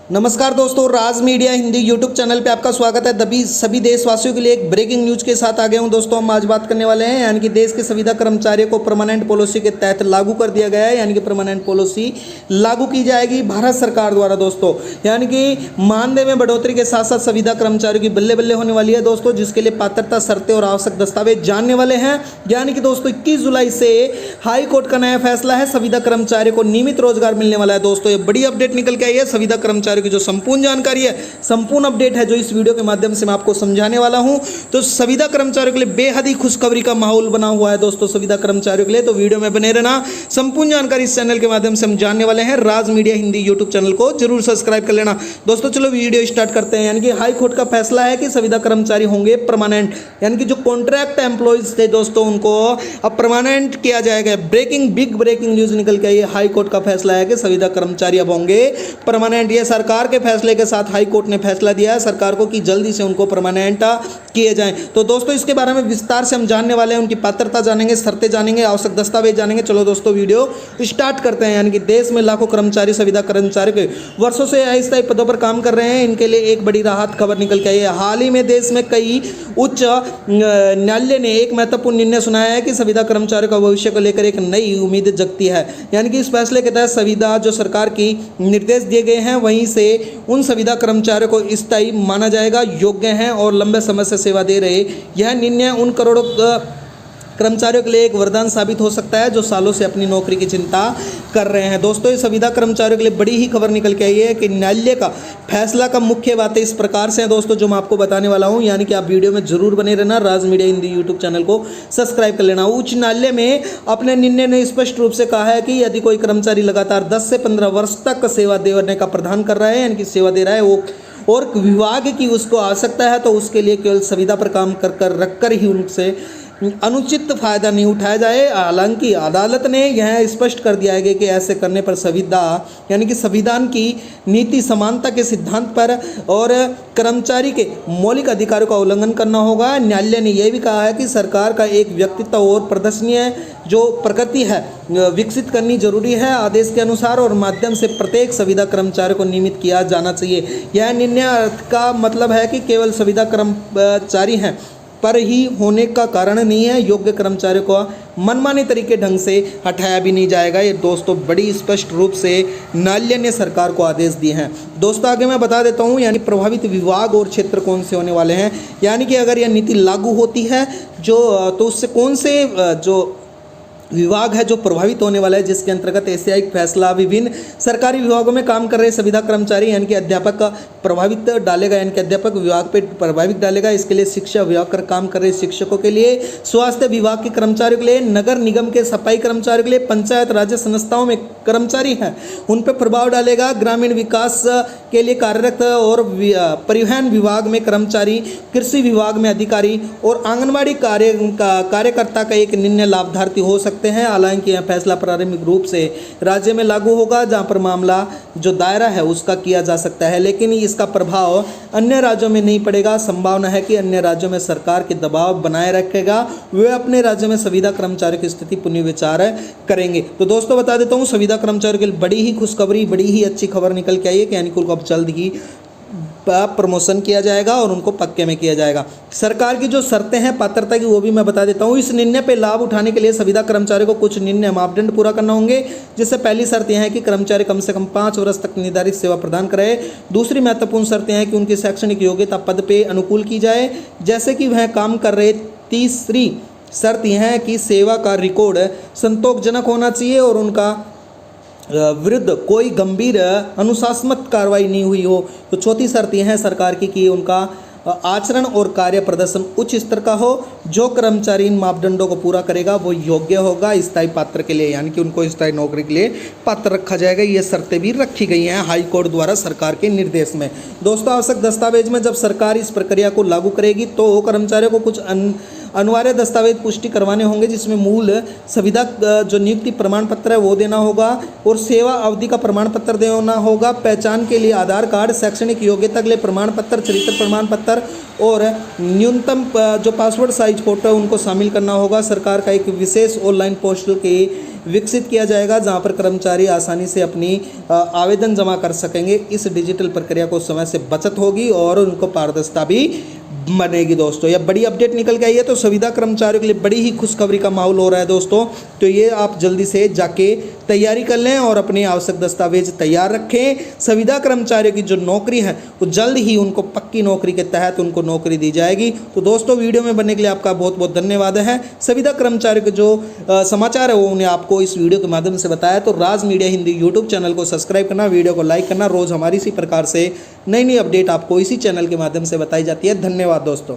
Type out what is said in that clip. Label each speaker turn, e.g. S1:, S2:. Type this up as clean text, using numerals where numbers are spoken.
S1: नमस्कार दोस्तों, राज media Hindi YouTube channel पे आपका स्वागत है। सभी देशवासियों के लिए एक ब्रेकिंग न्यूज के साथ आ गए हूं दोस्तों। हम आज बात करने वाले हैं यानी कि देश के संविदा कर्मचारियों को परमानेंट पॉलिसी के तहत लागू कर दिया गया है। यानी कि परमानेंट पॉलिसी लागू की जाएगी भारत सरकार द्वारा दोस्तों। यानी कि मानदेय में बढ़ोतरी के साथ साथ संविदा कर्मचारियों की बल्ले बल्ले होने वाली है दोस्तों, जिसके लिए पात्रता शर्तें और आवश्यक दस्तावेज जानने वाले हैं। यानी कि दोस्तों 21 जुलाई से हाई कोर्ट का नया फैसला है, संविदा कर्मचारियों को नियमित रोजगार मिलने वाला है दोस्तों। ये बड़ी अपडेट निकल के आई है। संविदा कर्मचारियों की जो संपूर्ण जानकारी है, संपूर्ण अपडेट है, जो इस वीडियो के माध्यम से मैं आपको समझाने वाला हूं। तो संविदा कर्मचारियों के लिए बेहद ही खुशखबरी का माहौल बना हुआ है दोस्तों, संविदा कर्मचारियों के लिए। तो वीडियो में बने रहना। संपूर्ण जानकारी इस चैनल के माध्यम से हम जानने वाले हैं। राज मीडिया हिंदी यूट्यूब चैनल को जरूर सब्सक्राइब कर लेना दोस्तों। चलो वीडियो स्टार्ट करते हैं। यानी कि हाई कोर्ट का फैसला है कि संविदा कर्मचारी होंगे परमानेंट, यानी कि जो कॉन्ट्रैक्ट एम्प्लॉइज थे दोस्तों, उनको अब परमानेंट किया जाएगा। बिग ब्रेकिंग न्यूज निकल के आई है। हाई कोर्ट का फैसला है कि संविदा कर्मचारी अब होंगे परमानेंट। ये सरकार के फैसले के साथ हाई कोर्ट ने फैसला दिया है सरकार को कि जल्दी से उनको परमानेंट किए जाएं। तो दोस्तों इसके बारे में विस्तार से हम जानने वाले हैं। उनकी पात्रता जानेंगे, शर्तें जानेंगे, आवश्यक दस्तावेज जानेंगे। चलो दोस्तों वीडियो स्टार्ट करते हैं। यानी कि देश में लाखों कर्मचारी, संविदा कर्मचारी के वर्षों से अस्थायी पदों पर काम कर रहे हैं। इनके लिए एक बड़ी राहत खबर निकल के आई है। हाल ही में देश में कई उच्च न्यायालय ने एक महत्वपूर्ण निर्णय सुनाया है कि संविदा कर्मचारियों का भविष्य को लेकर एक नई उम्मीद जगती है। यानी कि इस फैसले के तहत संविदा जो सरकार की निर्देश दिए गए हैं, वहीं से उन संविदा कर्मचारियों को स्थायी माना जाएगा, योग्य हैं और लंबे समय से सेवा दे रहे। यह निर्णय उन करोड़ों कर्मचारियों के लिए एक वरदान साबित हो सकता है जो सालों से अपनी नौकरी की चिंता कर रहे हैं दोस्तों। ये संविदा कर्मचारियों के लिए बड़ी ही खबर निकल के आई है कि न्यायालय का फैसला का मुख्य बातें इस प्रकार से हैं दोस्तों, जो मैं आपको बताने वाला हूं। यानी कि आप वीडियो में जरूर बने रहना। राज मीडिया हिंदी यूट्यूब चैनल को सब्सक्राइब कर लेना। उच्च न्यायालय में अपने निर्णय ने स्पष्ट रूप से कहा है कि यदि कोई कर्मचारी लगातार 10 से 15 वर्ष तक सेवा देने का प्रदान कर रहा है, यानी कि सेवा दे रहा है वो, और विभाग की उसको आवश्यकता है, तो उसके लिए केवल संविदा पर काम कर रखकर ही उनसे अनुचित फायदा नहीं उठाया जाए। हालांकि अदालत ने यह स्पष्ट कर दिया है कि ऐसे करने पर संविदा यानी कि संविधान की नीति समानता के सिद्धांत पर और कर्मचारी के मौलिक अधिकारों का उल्लंघन करना होगा। न्यायालय ने यह भी कहा है कि सरकार का एक व्यक्तित्व और प्रदर्शनीय जो प्रकृति है विकसित करनी जरूरी है। आदेश के अनुसार और माध्यम से प्रत्येक संविदा कर्मचारी को नियमित किया जाना चाहिए। यह निर्णय का मतलब है कि केवल संविदा कर्मचारी हैं पर ही होने का कारण नहीं है, योग्य कर्मचारियों को मनमाने तरीके ढंग से हटाया भी नहीं जाएगा। ये दोस्तों बड़ी स्पष्ट रूप से न्यायालय ने सरकार को आदेश दिए हैं दोस्तों। आगे मैं बता देता हूँ यानी प्रभावित विभाग और क्षेत्र कौन से होने वाले हैं। यानी कि अगर यह नीति लागू होती है तो उससे कौन से जो विभाग है जो प्रभावित होने वाला है, जिसके अंतर्गत ऐसे एक फैसला विभिन्न सरकारी विभागों में काम कर रहे संविदा कर्मचारी यानी कि अध्यापक का प्रभावित डालेगा, यानी कि अध्यापक विभाग पे प्रभावित डालेगा। इसके लिए शिक्षा विभाग पर काम कर रहे शिक्षकों के लिए, स्वास्थ्य विभाग के कर्मचारियों के लिए, नगर निगम के सफाई कर्मचारियों के लिए, पंचायत राज्य संस्थाओं में कर्मचारी हैं उन पर प्रभाव डालेगा। ग्रामीण विकास के लिए कार्यरत और परिवहन विभाग में कर्मचारी, कृषि विभाग में अधिकारी और आंगनबाड़ी कार्यकर्ता का एक निर्णय लाभार्थी हो सकता हैं। हालांकि यह फैसला प्रारंभिक रूप से राज्य में लागू होगा जहां पर मामला जो दायरा है उसका किया जा सकता है, लेकिन इसका प्रभाव अन्य राज्यों में नहीं पड़ेगा। संभावना है कि अन्य राज्यों में सरकार के दबाव बनाए रखेगा, वे अपने राज्य में संविदा कर्मचारियों की स्थिति पुनर्विचार करेंगे। तो दोस्तों बता देता हूँ, संविदा कर्मचारियों के लिए बड़ी ही खुशखबरी, बड़ी ही अच्छी खबर निकल के आई है कि यानी कि अब जल्द ही प्रमोशन किया जाएगा और उनको पक्के में किया जाएगा। सरकार की जो शर्तें हैं पात्रता की, वो भी मैं बता देता हूँ। इस निर्णय पे लाभ उठाने के लिए संविदा कर्मचारियों को कुछ निर्णय मापदंड पूरा करना होंगे, जिससे पहली शर्त यह है कि कर्मचारी कम से कम 5 वर्ष तक निर्धारित सेवा प्रदान करे। दूसरी महत्वपूर्ण शर्त यह है कि उनकी शैक्षणिक योग्यता पद पे अनुकूल की जाए, जैसे कि वह काम कर रहे। तीसरी शर्त यह है कि सेवा का रिकॉर्ड संतोषजनक होना चाहिए और उनका विरुद्ध कोई गंभीर अनुशासनात्मक कार्रवाई नहीं हुई हो। तो चौथी शर्त यह है सरकार की कि उनका आचरण और कार्य प्रदर्शन उच्च स्तर का हो। जो कर्मचारी इन मापदंडों को पूरा करेगा वो योग्य होगा स्थायी पात्र के लिए, यानी कि उनको स्थायी नौकरी के लिए पात्र रखा जाएगा। ये शर्तें भी रखी गई हैं हाई कोर्ट द्वारा सरकार के निर्देश में दोस्तों। आवश्यक दस्तावेज में जब सरकार इस प्रक्रिया को लागू करेगी तो कर्मचारियों को कुछ अनिवार्य दस्तावेज पुष्टि करवाने होंगे, जिसमें मूल संविदा जो नियुक्ति प्रमाण पत्र है वो देना होगा और सेवा अवधि का प्रमाण पत्र देना होगा। पहचान के लिए आधार कार्ड, शैक्षणिक योग्यता के लिए प्रमाण पत्र, चरित्र प्रमाण पत्र और न्यूनतम जो पासपोर्ट साइज फोटो है उनको शामिल करना होगा। सरकार का एक विशेष ऑनलाइन पोर्टल के विकसित किया जाएगा, जहां पर कर्मचारी आसानी से अपनी आवेदन जमा कर सकेंगे। इस डिजिटल प्रक्रिया को समय से बचत होगी और उनको पारदर्शिता भी बनेगी। दोस्तों यह बड़ी अपडेट निकल के आई है, तो संविदा कर्मचारियों के लिए बड़ी ही खुशखबरी का माहौल हो रहा है दोस्तों। तो ये आप जल्दी से जाके तैयारी कर लें और अपने आवश्यक दस्तावेज तैयार रखें। संविदा कर्मचारियों की जो नौकरी है वो जल्द ही उनको पक्की नौकरी के तहत उनको नौकरी दी जाएगी। तो दोस्तों वीडियो में बनने के लिए आपका बहुत बहुत धन्यवाद है। संविदा कर्मचारियों के जो समाचार है वो उन्हें आपको इस वीडियो के माध्यम से बताया। तो राज मीडिया हिंदी यूट्यूब चैनल को सब्सक्राइब करना, वीडियो को लाइक करना। रोज़ हमारी इसी प्रकार से नई नई अपडेट आपको इसी चैनल के माध्यम से बताई जाती है। धन्यवाद दोस्तों।